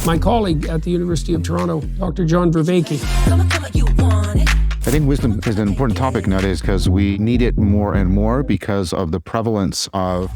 My colleague at the University of Toronto, Dr. John Vervaeke. I think wisdom is an important topic nowadays because we need it more and more because of the prevalence of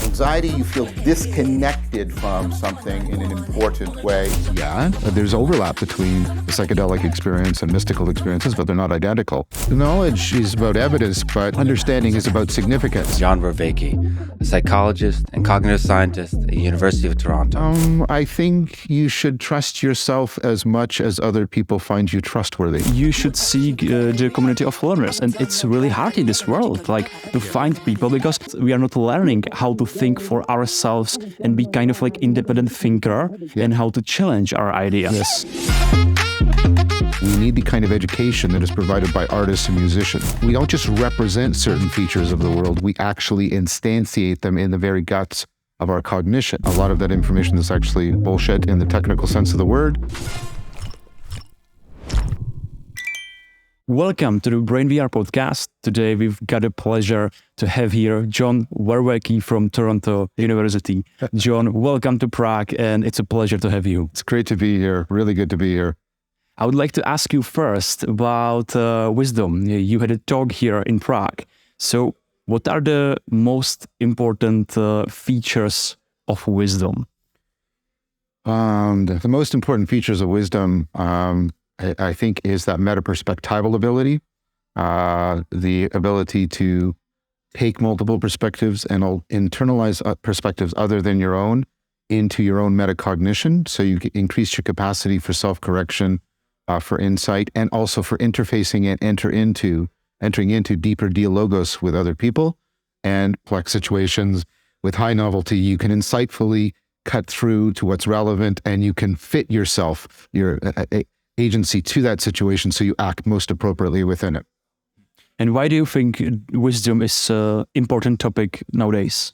anxiety. You feel disconnected from something in an important way. Yeah, there's overlap between the psychedelic experience and mystical experiences, but they're not identical. Knowledge is about evidence, but understanding is about significance. John Vervaeke, a psychologist and cognitive scientist at the University of Toronto. I think you should trust yourself as much as other people find you trustworthy. You should seek the community of learners, and it's really hard in this world, to find people, because we are not learning how to think for ourselves and be kind of independent thinker, and how to challenge our ideas. Yes. We need the kind of education that is provided by artists and musicians. We don't just represent certain features of the world, we actually instantiate them in the very guts of our cognition. A lot of that information is actually bullshit in the technical sense of the word. Welcome to the Brain VR podcast. Today we've got a pleasure to have here John Vervaeke from Toronto University. John, welcome to Prague, and it's a pleasure to have you. It's great to be here. Really good to be here. I would like to ask you first about wisdom. You had a talk here in Prague. So what are the most important features of wisdom? The most important features of wisdom, I think, is that meta-perspectieval ability, the ability to take multiple perspectives and internalize perspectives other than your own into your own metacognition. So you increase your capacity for self-correction, for insight, and also for interfacing and entering into deeper dialogos with other people and complex situations with high novelty. You can insightfully cut through to what's relevant, and you can fit yourself, your agency to that situation so you act most appropriately within it. And why do you think wisdom is an important topic nowadays?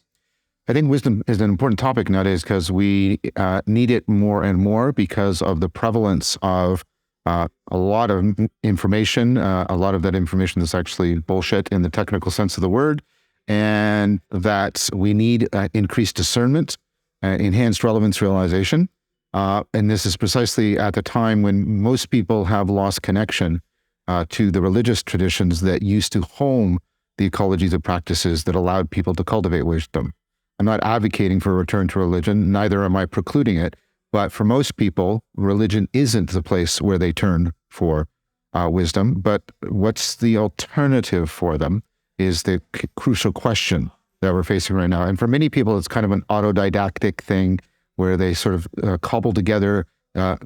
I think wisdom is an important topic nowadays because we need it more and more because of the prevalence of a lot of information. A lot of that information is actually bullshit in the technical sense of the word, and that we need increased discernment, enhanced relevance realization. And this is precisely at the time when most people have lost connection to the religious traditions that used to home the ecologies of practices that allowed people to cultivate wisdom. I'm not advocating for a return to religion, neither am I precluding it, but for most people, religion isn't the place where they turn for wisdom, but what's the alternative for them is the crucial question that we're facing right now. And for many people, it's kind of an autodidactic thing where they sort of cobble together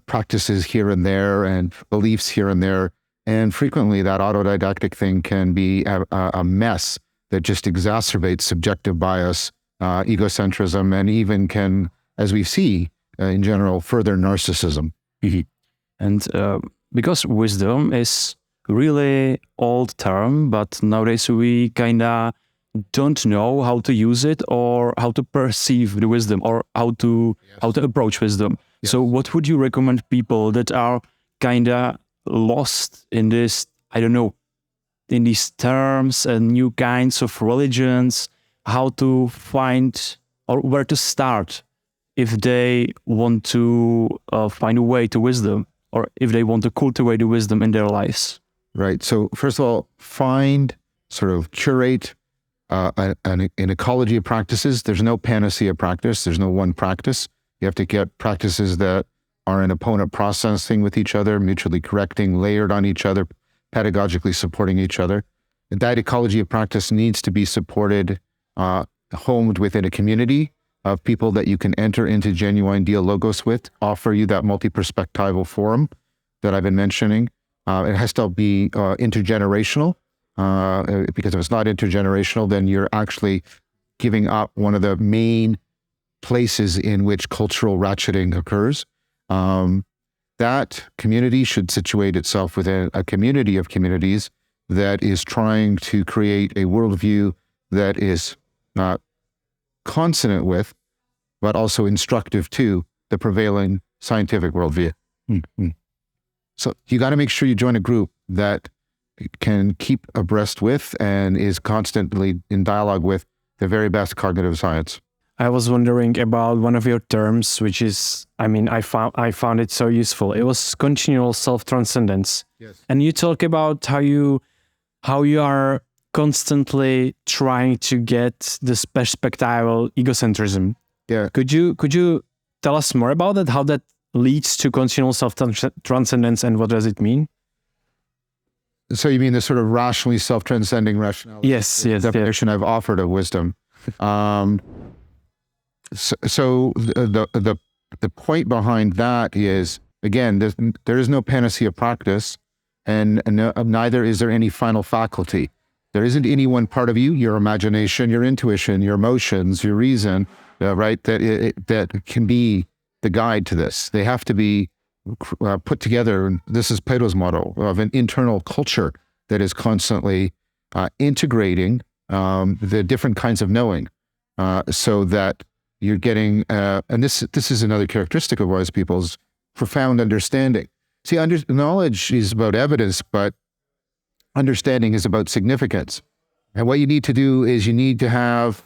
practices here and there and beliefs here and there. And frequently that autodidactic thing can be a mess that just exacerbates subjective bias, egocentrism, and even can, as we see in general, further narcissism. Mm-hmm. And because wisdom is really old term, but nowadays we kind of don't know how to use it or how to perceive the wisdom or how to approach wisdom. Yes. So what would you recommend people that are kind of lost in this, in these terms and new kinds of religions, how to find or where to start if they want to find a way to wisdom or if they want to cultivate the wisdom in their lives? Right. So first of all, curate an ecology of practices. There's no panacea practice. There's no one practice. You have to get practices that are in opponent processing with each other, mutually correcting, layered on each other, pedagogically supporting each other. And that ecology of practice needs to be supported, homed within a community of people that you can enter into genuine dialogos with, offer you that multi-perspectival forum that I've been mentioning. It has to be intergenerational. Because if it's not intergenerational, then you're actually giving up one of the main places in which cultural ratcheting occurs. That community should situate itself within a community of communities that is trying to create a worldview that is consonant with, but also instructive to, the prevailing scientific worldview. Mm-hmm. So you got to make sure you join a group that can keep abreast with and is constantly in dialogue with the very best cognitive science. I was wondering about one of your terms, which is, I found it so useful. It was continual self-transcendence. Yes. And you talk about how you are constantly trying to get this perspectieval egocentrism. Yeah. Could you tell us more about that? How that leads to continual self-transcendence, and what does it mean? So you mean the sort of rationally self-transcending rationality? Yes. Definition I've offered of wisdom. So the point behind that is, again, there is no panacea practice, and neither is there any final faculty. There isn't any one part of you, your imagination, your intuition, your emotions, your reason, right, that can be the guide to this. They have to be put together. This is Plato's model of an internal culture that is constantly integrating the different kinds of knowing, so that you're getting, and this is another characteristic of wise people's profound understanding. See, knowledge is about evidence, but understanding is about significance. And what you need to do is you need to have,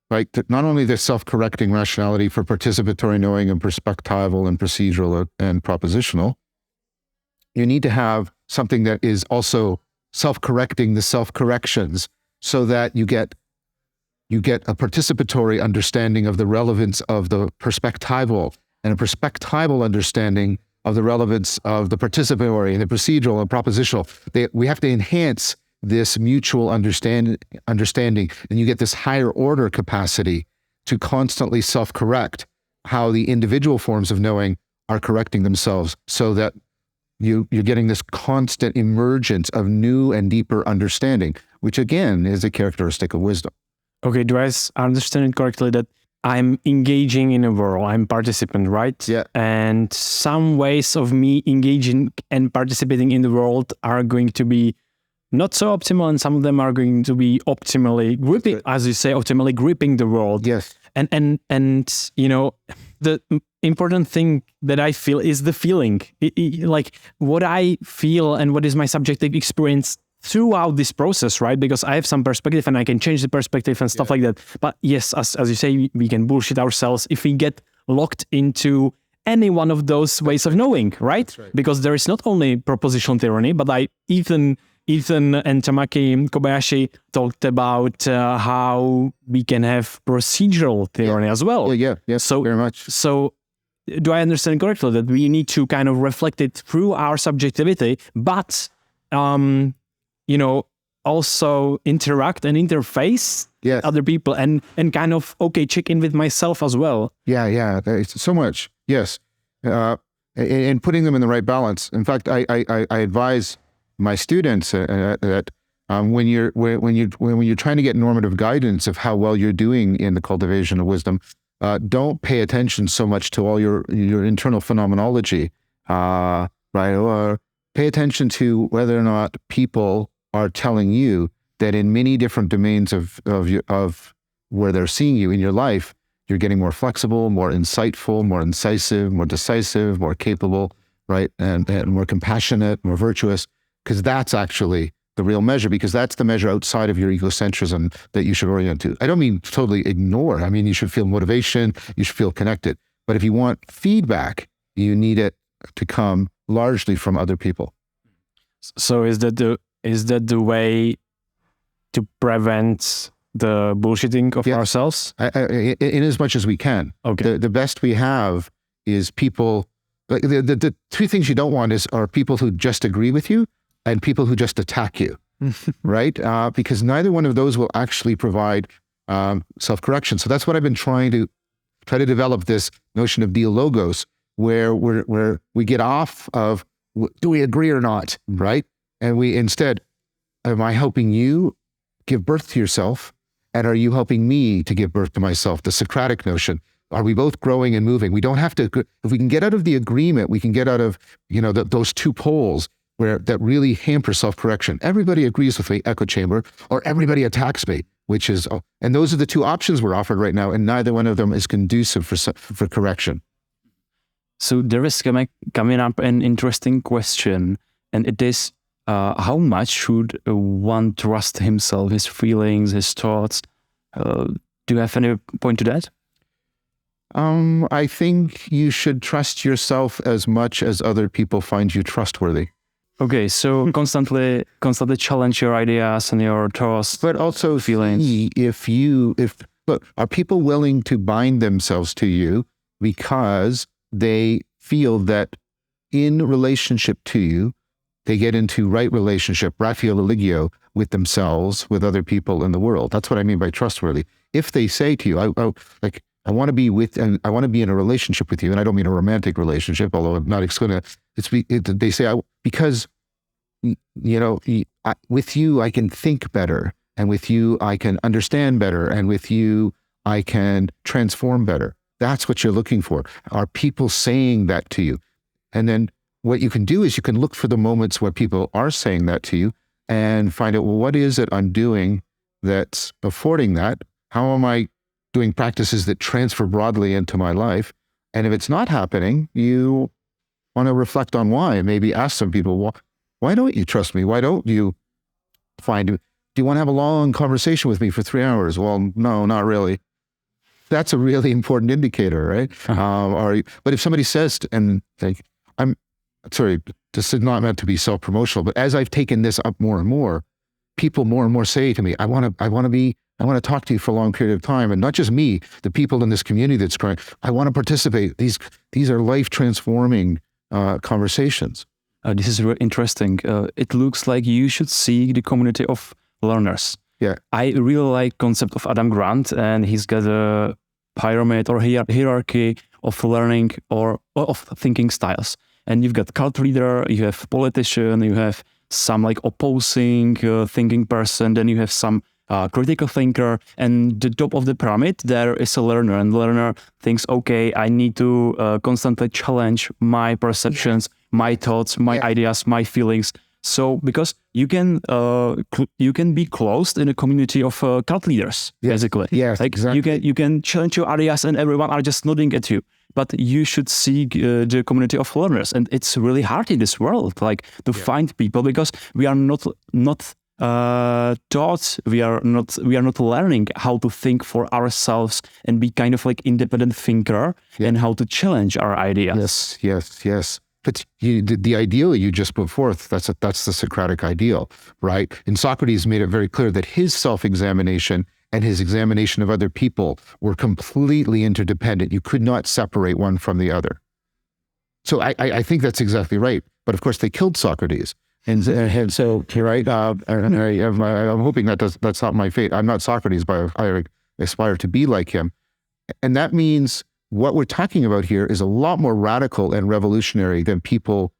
like, not only the self-correcting rationality for participatory knowing and perspectival and procedural and propositional, you need to have something that is also self-correcting the self-corrections, so that you get a participatory understanding of the relevance of the perspectival, and a perspectival understanding of the relevance of the participatory and the procedural and propositional. We have to enhance this mutual understanding, and you get this higher order capacity to constantly self-correct how the individual forms of knowing are correcting themselves, so that you're getting this constant emergence of new and deeper understanding, which again is a characteristic of wisdom. Okay, do I understand it correctly that I'm engaging in a world, I'm participant, right? Yeah. And some ways of me engaging and participating in the world are going to be not so optimal, and some of them are going to be optimally gripping, as you say, optimally gripping the world. Yes. And you know, the important thing that I feel is the feeling, like what I feel and what is my subjective experience throughout this process, right? Because I have some perspective and I can change the perspective and stuff like that. But yes, as you say, we can bullshit ourselves if we get locked into any one of those ways of knowing, right? Because there is not only propositional tyranny, but Ethan and Tamaki Kobayashi talked about how we can have procedural tyranny as well. Yeah, so very much. So do I understand correctly that we need to kind of reflect it through our subjectivity, but you know, also interact and interface other people and kind of, check in with myself as well. Yeah, it's so much. Yes. And putting them in the right balance. In fact, I advise my students that when you're trying to get normative guidance of how well you're doing in the cultivation of wisdom, don't pay attention so much to all your internal phenomenology, right? Or pay attention to whether or not people are telling you that in many different domains of where they're seeing you in your life, you're getting more flexible, more insightful, more incisive, more decisive, more capable, right? And more compassionate, more virtuous, because that's actually the real measure, because that's the measure outside of your egocentrism that you should orient to. I don't mean totally ignore. I mean, you should feel motivation, you should feel connected. But if you want feedback, you need it to come largely from other people. So is that the way to prevent the bullshitting of ourselves? In as much as we can. Okay. The best we have is people, like the two things you don't want are people who just agree with you and people who just attack you, right? Because neither one of those will actually provide self-correction. So that's what I've been trying to develop, this notion of dialogos, where we get off of, do we agree or not, right? And we instead, am I helping you give birth to yourself? And are you helping me to give birth to myself? The Socratic notion. Are we both growing and moving? We don't have to, if we can get out of the agreement, we can get out of, those two poles that really hamper self-correction. Everybody agrees with me, echo chamber, or everybody attacks me, which is, and those are the two options we're offered right now, and neither one of them is conducive for correction. So there is coming up an interesting question, and it is, how much should one trust himself, his feelings, his thoughts? Do you have any point to that? I think you should trust yourself as much as other people find you trustworthy. Okay, so constantly challenge your ideas and your thoughts, but also feelings. Look, are people willing to bind themselves to you because they feel that in relationship to you, they get into right relationship, ratio religio, with themselves, with other people in the world. That's what I mean by trustworthy. If they say to you, I want to be I want to be in a relationship with you, and I don't mean a romantic relationship, although I'm not going to, they say, because, with you, I can think better, and with you, I can understand better, and with you, I can transform better. That's what you're looking for. Are people saying that to you? And then what you can do is you can look for the moments where people are saying that to you and find out, well, what is it I'm doing that's affording that? How am I doing practices that transfer broadly into my life? And if it's not happening, you want to reflect on why, and maybe ask some people, why don't you trust me? Why don't you do you want to have a long conversation with me for 3 hours? Well, no, not really. That's a really important indicator, right? But if somebody says, I'm sorry, this is not meant to be self-promotional, but as I've taken this up more and more, people more and more say to me, I want to talk to you for a long period of time. And not just me, the people in this community that's growing, I want to participate. These are life-transforming conversations. This is really interesting. It looks like you should see the community of learners. Yeah. I really like concept of Adam Grant, and he's got a pyramid or hierarchy of learning or of thinking styles. And you've got cult leader, you have politician, you have some opposing thinking person, then you have some critical thinker, and the top of the pyramid there is a learner, and the learner thinks, okay, I need to constantly challenge my perceptions, my thoughts, my ideas, my feelings. So because you can be closed in a community of cult leaders, basically. Yes, exactly. You can challenge your ideas, and everyone are just nodding at you. But you should see the community of learners, and it's really hard in this world, to find people, because we are not taught. We are not learning how to think for ourselves and be kind of independent thinker, and how to challenge our ideas. Yes. But the ideal you just put forth, that's the Socratic ideal, right? And Socrates made it very clear that his self-examination and his examination of other people were completely interdependent. You could not separate one from the other. So I think that's exactly right. But of course, they killed Socrates. And so, right, I'm hoping that's not my fate. I'm not Socrates, but I aspire to be like him. And that means what we're talking about here is a lot more radical and revolutionary than people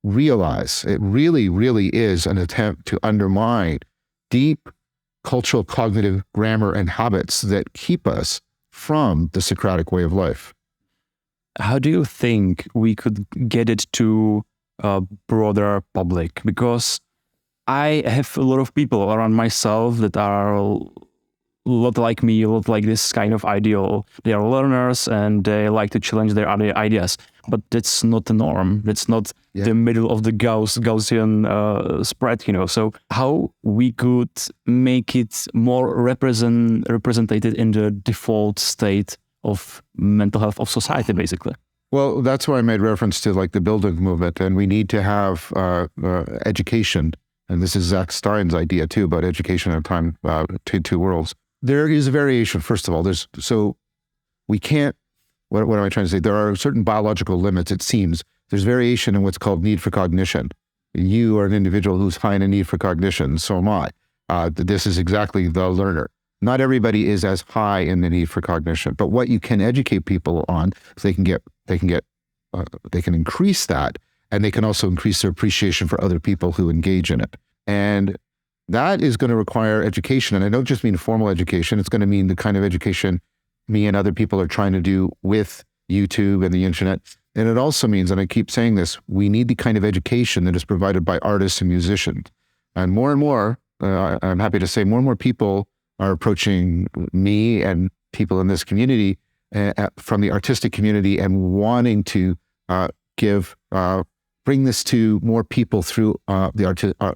realize. It really, really is an attempt to undermine deep cultural, cognitive grammar and habits that keep us from the Socratic way of life. How do you think we could get it to a broader public? Because I have a lot of people around myself that are a lot like me, a lot like this kind of ideal. They are learners and they like to challenge their other ideas. But that's not the norm. That's not the middle of the Gaussian spread, So how we could make it more represented in the default state of mental health of society, basically? Well, that's why I made reference to the Bildung movement, and we need to have education. And this is Zach Stein's idea too about education at a time, two worlds. There is a variation. First of all, we can't. What am I trying to say? There are certain biological limits. It seems there's variation in what's called need for cognition. You are an individual who's high in a need for cognition. So am I. This is exactly the learner. Not everybody is as high in the need for cognition, but what you can educate people on, so they can increase that, and they can also increase their appreciation for other people who engage in it. And that is going to require education. And I don't just mean formal education. It's going to mean the kind of education me and other people are trying to do with YouTube and the internet. And it also means, and I keep saying this, we need the kind of education that is provided by artists and musicians. And more, I'm happy to say, more and more people are approaching me and people in this community from the artistic community and wanting to bring this to more people through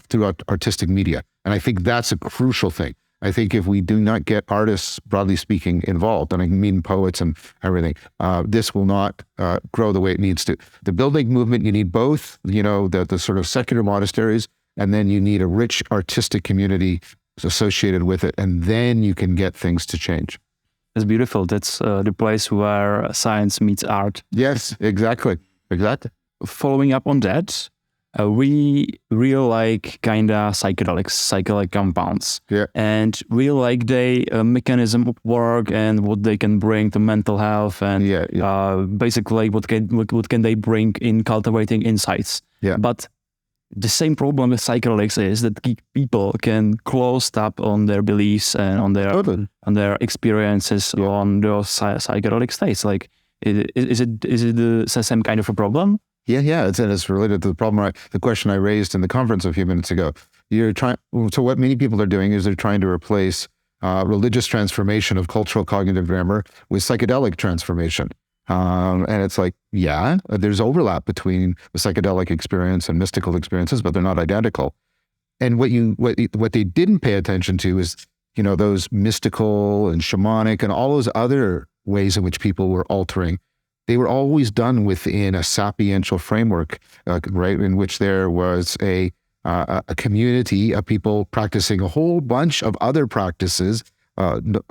through artistic media. And I think that's a crucial thing. I think if we do not get artists, broadly speaking, involved, and I mean poets and everything, this will not grow the way it needs to. The building movement, you need both, the sort of secular monasteries, and then you need a rich artistic community associated with it, and then you can get things to change. It's beautiful. That's the place where science meets art. Yes, exactly. Following up on that, we really like kind of psychedelic compounds. Yeah. And we like the mechanism of work and what they can bring to mental health and basically what can they bring in cultivating insights. Yeah. But the same problem with psychedelics is that people can close up on their beliefs and on their experiences on those psychedelic states. Like, is it the same kind of a problem? Yeah, it's related to the problem. The question I raised in the conference a few minutes ago. So what many people are doing is they're trying to replace religious transformation of cultural cognitive grammar with psychedelic transformation. And it's like, there's overlap between the psychedelic experience and mystical experiences, but they're not identical. And what they didn't pay attention to is, those mystical and shamanic and all those other ways in which people were altering. They were always done within a sapiential framework, right, in which there was a community of people practicing a whole bunch of other practices,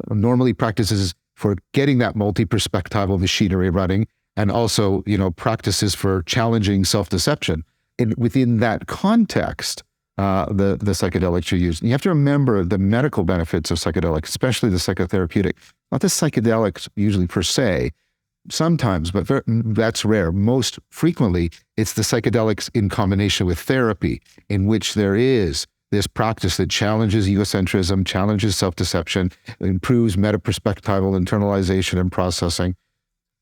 normally practices for getting that multi-perspectieval machinery running, and also, practices for challenging self-deception. And within that context, the psychedelics are used. And you have to remember the medical benefits of psychedelics, especially the psychotherapeutic. Not the psychedelics usually per se, sometimes, but that's rare. Most frequently, it's the psychedelics in combination with therapy, in which there is this practice that challenges egocentrism, challenges self-deception, improves meta-perspectival internalization and processing,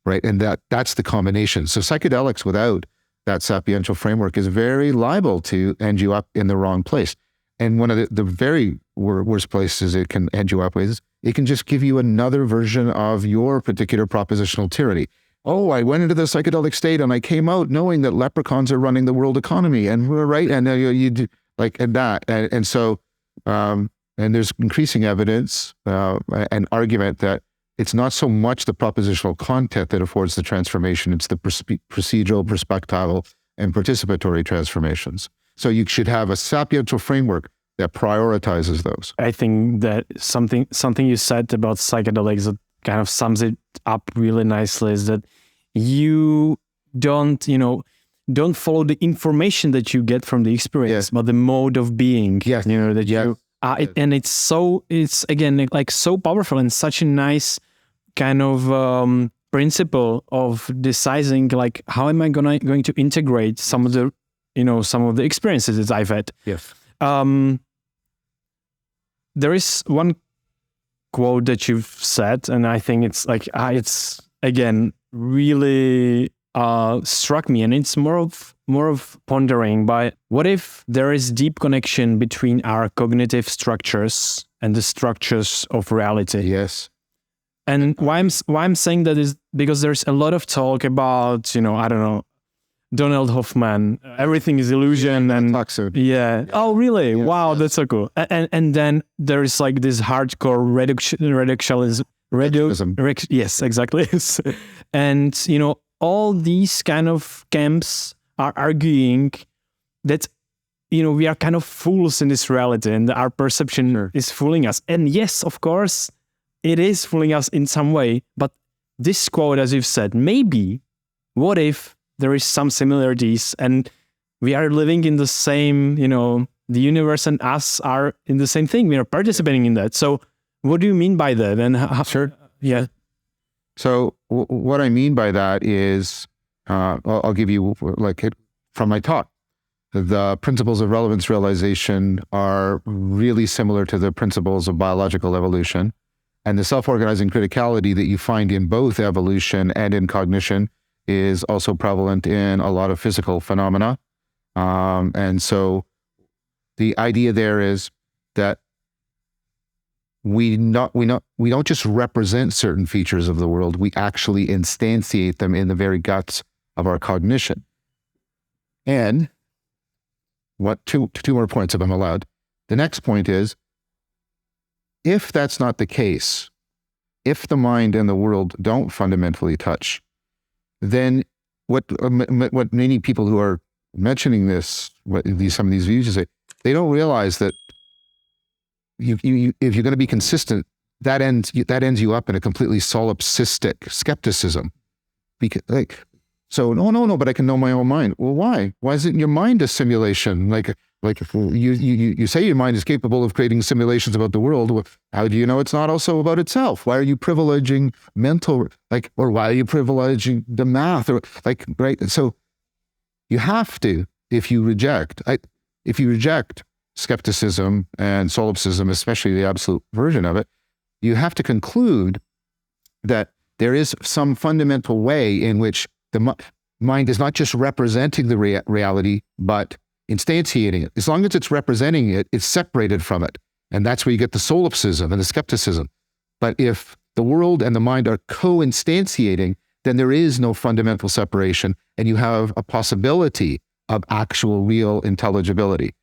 right? And that's the combination. So psychedelics without that sapiential framework is very liable to end you up in the wrong place. And one of the very worst places it can end you up with is it can just give you another version of your particular propositional tyranny. Oh, I went into the psychedelic state and I came out knowing that leprechauns are running the world economy, and we're right, and you do like and that, and so and there's increasing evidence and argument that it's not so much the propositional content that affords the transformation; it's the procedural, perspectival, and participatory transformations. So you should have a sapiential framework that prioritizes those. I think that something you said about psychedelics that kind of sums it up really nicely is that you don't follow the information that you get from the experience, but the mode of being. Yes. And it's again like so powerful and such a nice kind of principle of deciding like how am I going to integrate some of the experiences that I've had. Yes. There is one quote that you've said, and I think it's like it's again really struck me, and it's more of pondering by what if there is deep connection between our cognitive structures and the structures of reality. Yes. And why I'm saying that is because there's a lot of talk about, I don't know, Donald Hoffman, everything is illusion and yeah. Oh, really? Yes, wow, yes. That's so cool. And then there is like this hardcore reductionism. Yes, exactly. And all these kind of camps are arguing that we are kind of fools in this reality, and our perception is fooling us. And yes, of course, it is fooling us in some way. But this quote, as you've said, maybe what if there is some similarities and we are living in the same, the universe and us are in the same thing. We are participating in that. So what do you mean by that? And how, sure. Yeah. So what I mean by that is, I'll give you from my talk. The principles of relevance realization are really similar to the principles of biological evolution. And the self-organizing criticality that you find in both evolution and in cognition is also prevalent in a lot of physical phenomena. And so the idea there is that we don't just represent certain features of the world, we actually instantiate them in the very guts of our cognition. And two more points, if I'm allowed. The next point is if that's not the case, if the mind and the world don't fundamentally touch, then what many people who are mentioning this, some of these views say, they don't realize that if you're going to be consistent, that ends you up in a completely solipsistic skepticism. Because no, but I can know my own mind. Well, why? Why isn't your mind a simulation? Like you say your mind is capable of creating simulations about the world. Well, how do you know it's not also about itself? Why are you privileging mental, or why are you privileging the math, right? So you have to, if you reject skepticism and solipsism, especially the absolute version of it, you have to conclude that there is some fundamental way in which the mind is not just representing the reality, but instantiating it. As long as it's representing it, it's separated from it. And that's where you get the solipsism and the skepticism. But if the world and the mind are co-instantiating, then there is no fundamental separation, and you have a possibility of actual real intelligibility.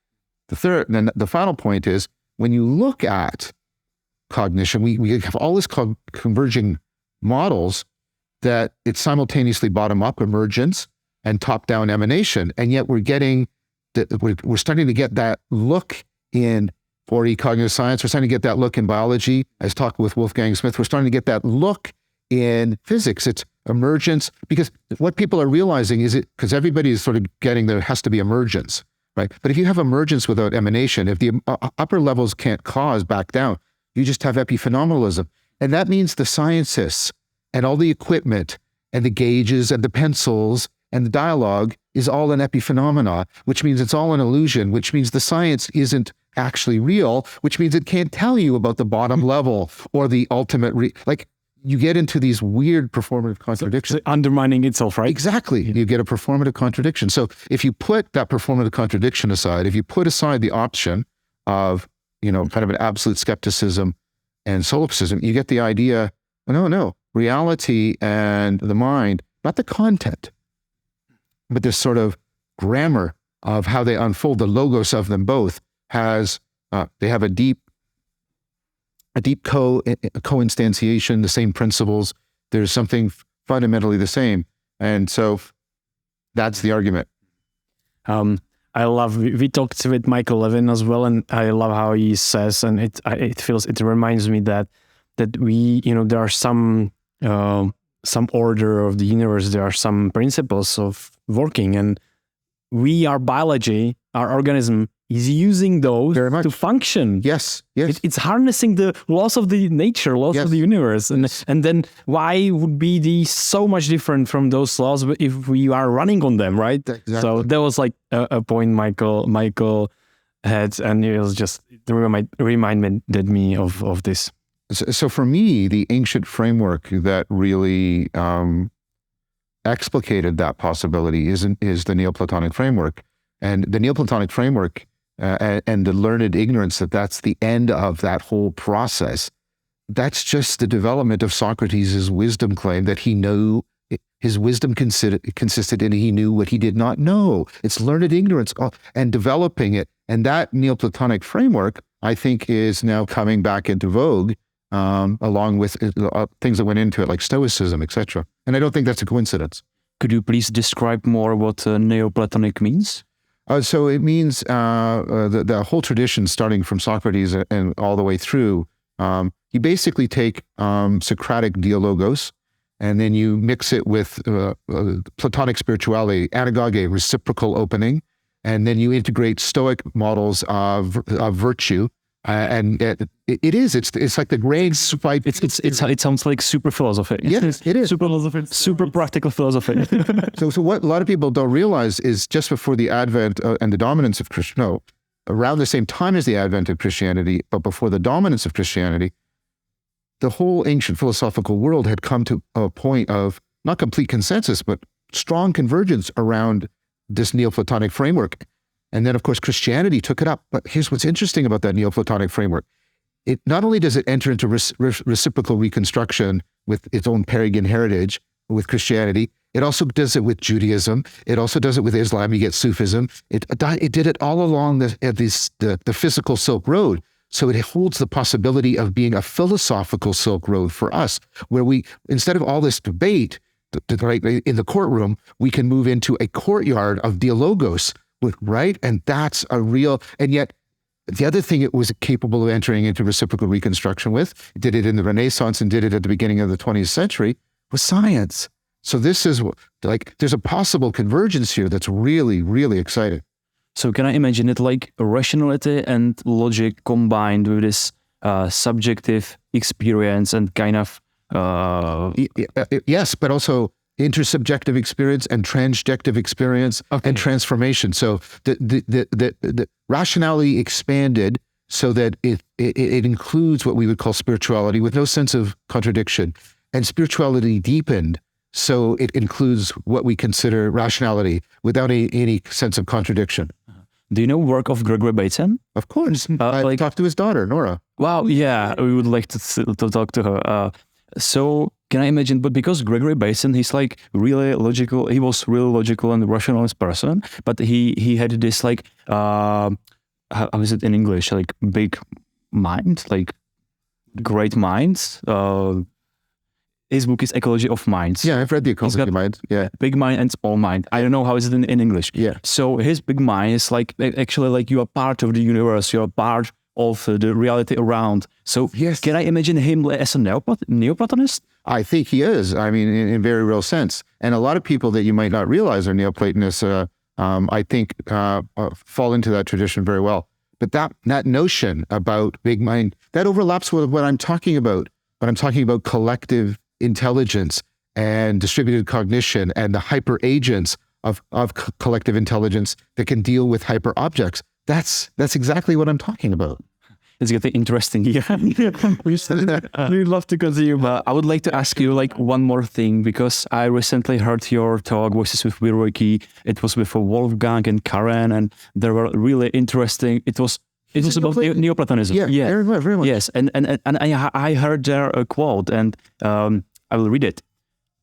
The final point is, when you look at cognition, we have all this converging models that it's simultaneously bottom-up emergence and top-down emanation, and yet we're starting to get that look in 4E cognitive science. We're starting to get that look in biology. I was talking with Wolfgang Smith. We're starting to get that look in physics. It's emergence, because what people are realizing is because everybody is sort of getting there has to be emergence, right? But if you have emergence without emanation, if the upper levels can't cause back down, you just have epiphenomenalism. And that means the scientists and all the equipment and the gauges and the pencils and the dialogue is all an epiphenomena, which means it's all an illusion, which means the science isn't actually real, which means it can't tell you about the bottom level or the ultimate, you get into these weird performative contradictions. So undermining itself, right? Exactly. You get a performative contradiction. So if you put that performative contradiction aside, if you put aside the option of, kind of an absolute skepticism and solipsism, you get the idea, no, reality and the mind, not the content, but this sort of grammar of how they unfold, the logos of them both they have a deep co-instantiation, the same principles. There's something fundamentally the same. And so that's the argument. I love, we talked with Michael Levin as well, and I love how he says, and it reminds me that we, there are some order of the universe, there are some principles of working, and our biology, our organism is using those to function. Yes. It's harnessing the laws of the nature, laws of the universe. And then why would be so much different from those laws if we are running on them, right? Exactly. So that was like a point Michael had, and it was just reminded me of this. So for me, the ancient framework that really explicated that possibility is the Neoplatonic framework. And the Neoplatonic framework and the learned ignorance that's the end of that whole process, that's just the development of Socrates' wisdom claim that he knew, his wisdom consisted in he knew what he did not know. It's learned ignorance and developing it. And that Neoplatonic framework, I think, is now coming back into vogue, along with things that went into it, like Stoicism, etc. And I don't think that's a coincidence. Could you please describe more what Neoplatonic means? So it means the whole tradition, starting from Socrates and all the way through, you basically take Socratic dialogos, and then you mix it with Platonic spirituality, anagoge, reciprocal opening, and then you integrate Stoic models of virtue. And it's like the great fight. It sounds like super philosophy. Yes, it is. Super practical philosophy. So what a lot of people don't realize is just before the advent and the dominance of around the same time as the advent of Christianity, but before the dominance of Christianity, the whole ancient philosophical world had come to a point of not complete consensus, but strong convergence around this Neoplatonic framework. And then, of course, Christianity took it up. But here's what's interesting about that Neoplatonic framework. It not only does it enter into reciprocal reconstruction with its own pagan heritage with Christianity, it also does it with Judaism. It also does it with Islam. You get Sufism. It did it all along the physical Silk Road. So it holds the possibility of being a philosophical Silk Road for us, where we, instead of all this debate right in the courtroom, we can move into a courtyard of dialogos, right? And that's a real, and yet the other thing it was capable of entering into reciprocal reconstruction with, it did it in the Renaissance and did it at the beginning of the 20th century, was science. So this is like, there's a possible convergence here that's really, really exciting. So can I imagine it like rationality and logic combined with this subjective experience and kind of... Yes, but also intersubjective experience and transjective experience and transformation. So the rationality expanded so that it includes what we would call spirituality with no sense of contradiction, and spirituality deepened so it includes what we consider rationality without any sense of contradiction. Do you know work of Gregory Bateson? Of course. I talked to his daughter, Nora. Wow, yeah, we would like to talk to her. So can I imagine, but because Gregory Bateson, he's like really logical, he was really logical and rationalist person, but he had this like, how is it in English? Like big mind, like great minds. His book is Ecology of Minds. Yeah, I've read the Ecology of Mind. Yeah. Big mind and small mind. I don't know how is it in English. Yeah. So his big mind is like, actually like you are part of the universe, you are part of the reality around. So yes. Can I imagine him as a Neoplatonist? I think he is. I mean, in very real sense. And a lot of people that you might not realize are Neoplatonists, I think, fall into that tradition very well. But that notion about big mind, that overlaps with what I'm talking about. When I'm talking about collective intelligence and distributed cognition and the hyper agents of collective intelligence that can deal with hyper objects. That's exactly what I'm talking about. It's getting interesting. Yeah, we'd love to continue. But I would like to ask you like one more thing, because I recently heard your talk, Voices with Vervaeke. It was with Wolfgang and Karen, and they were really interesting. It was about Neoplatonism. Yeah, very much. Yes, and I heard there a quote, and I will read it.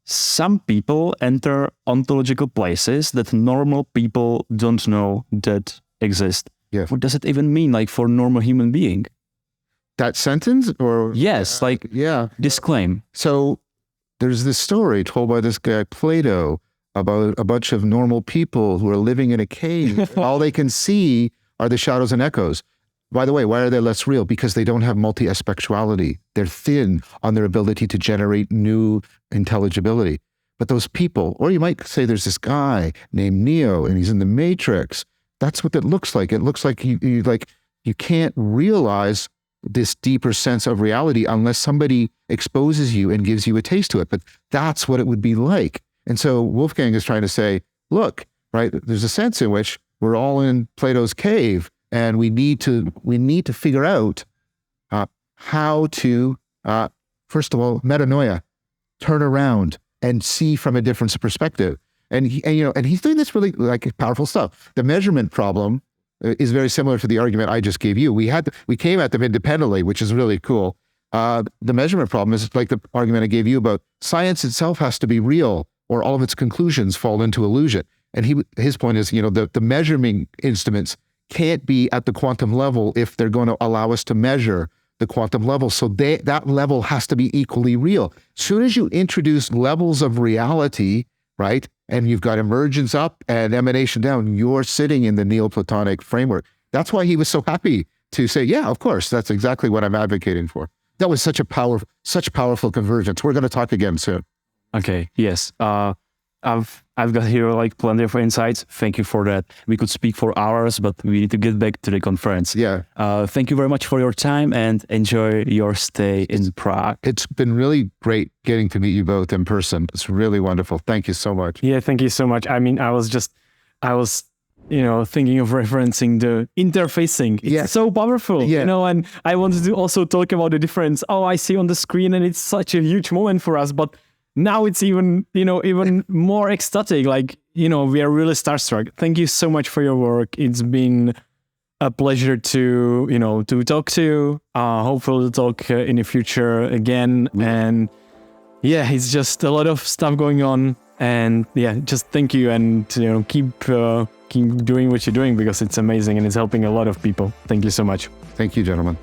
Some people enter ontological places that normal people don't know that exist. Yeah. What does it even mean, like for normal human being? That sentence, or yes, like this claim. So there's this story told by this guy Plato about a bunch of normal people who are living in a cave. All they can see are the shadows and echoes. By the way, why are they less real? Because they don't have multi-aspectuality. They're thin on their ability to generate new intelligibility. But those people, or you might say there's this guy named Neo, and he's in the Matrix. That's what it looks like. It looks like you can't realize this deeper sense of reality unless somebody exposes you and gives you a taste to it. But that's what it would be like. And so Wolfgang is trying to say, look, right, there's a sense in which we're all in Plato's cave, and we need to figure out how to, first of all, metanoia, turn around and see from a different perspective. And he's doing this really like powerful stuff. The measurement problem is very similar to the argument I just gave you. We came at them independently, which is really cool. The measurement problem is like the argument I gave you about science itself has to be real, or all of its conclusions fall into illusion. And his point is, the measuring instruments can't be at the quantum level if they're going to allow us to measure the quantum level. So that level has to be equally real. As soon as you introduce levels of reality, right, and you've got emergence up and emanation down, you're sitting in the Neoplatonic framework. That's why he was so happy to say, yeah, of course, that's exactly what I'm advocating for. That was such powerful convergence. We're going to talk again soon. Okay, yes. I've got here like plenty of insights. Thank you for that. We could speak for hours, but we need to get back to the conference. Yeah. Thank you very much for your time, and enjoy your stay in Prague. It's been really great getting to meet you both in person. It's really wonderful. Thank you so much. Yeah, thank you so much. I mean, I was thinking of referencing the interfacing. It's so powerful, and I wanted to also talk about the difference. Oh, I see on the screen, and it's such a huge moment for us, but now it's even more ecstatic. Like, we are really starstruck. Thank you so much for your work. It's been a pleasure to talk to. Hopefully to talk in the future again. And yeah, it's just a lot of stuff going on. And yeah, just thank you, and keep doing what you're doing, because it's amazing and it's helping a lot of people. Thank you so much. Thank you, gentlemen.